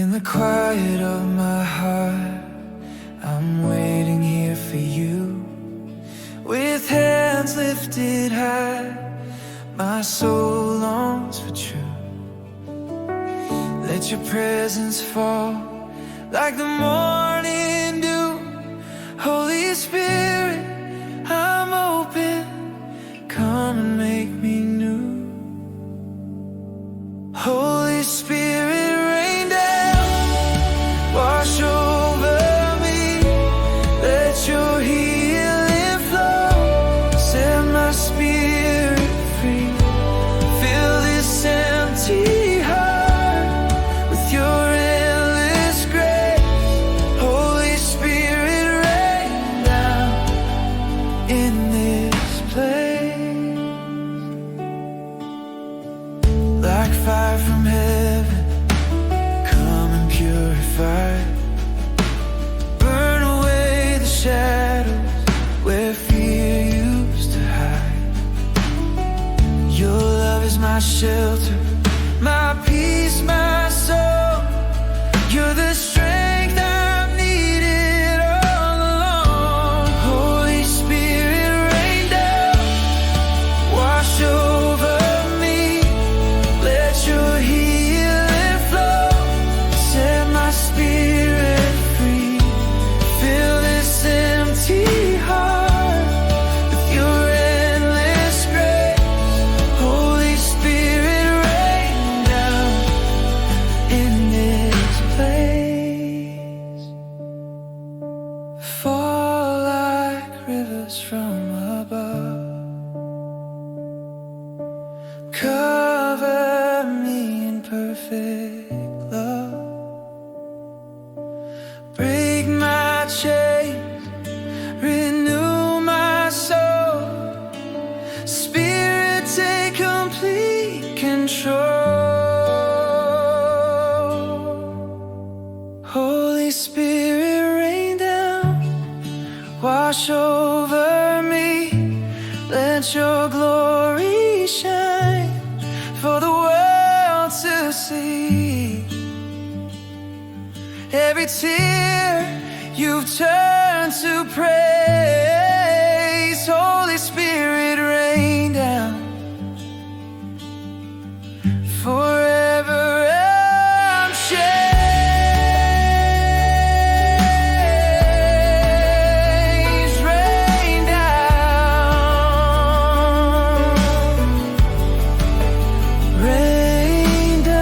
In the quiet of my heart, I'm waiting here for you. With hands lifted high, my soul longs for truth. Let your presence fall like the morning dew. Holy Spirit, I'm open, come and make me new. Holy Spirit, rain down, wash over me. Let your healing flow, set my spirit free. Fill this empty heart with your endless grace. Holy Spirit, rain down in this place. Like fire from heaven, come and purify. Burn away the shadows where fear used to hide. Your love is my shelter, my peace, my soul. You're the strength I've needed all along. Holy Spirit, rain down, wash over me. Let your healing flow, set my spirit free. Fill this empty heart with your endless grace. Holy Spirit, rain down in this place. Fall like rivers from above. Cover me in perfect love. Break my chains, renew my soul. Spirit, take complete control. Holy Spirit, rain down, wash over me. Let your glory shine for the world to see. Every tear you've turned to praise. Holy Spirit, rain down forever. I'm changed. Rain down, rain down,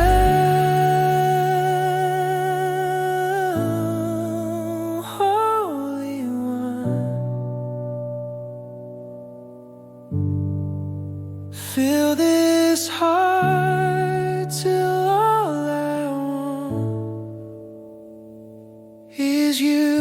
Holy One. Fill this heart till all I want is you.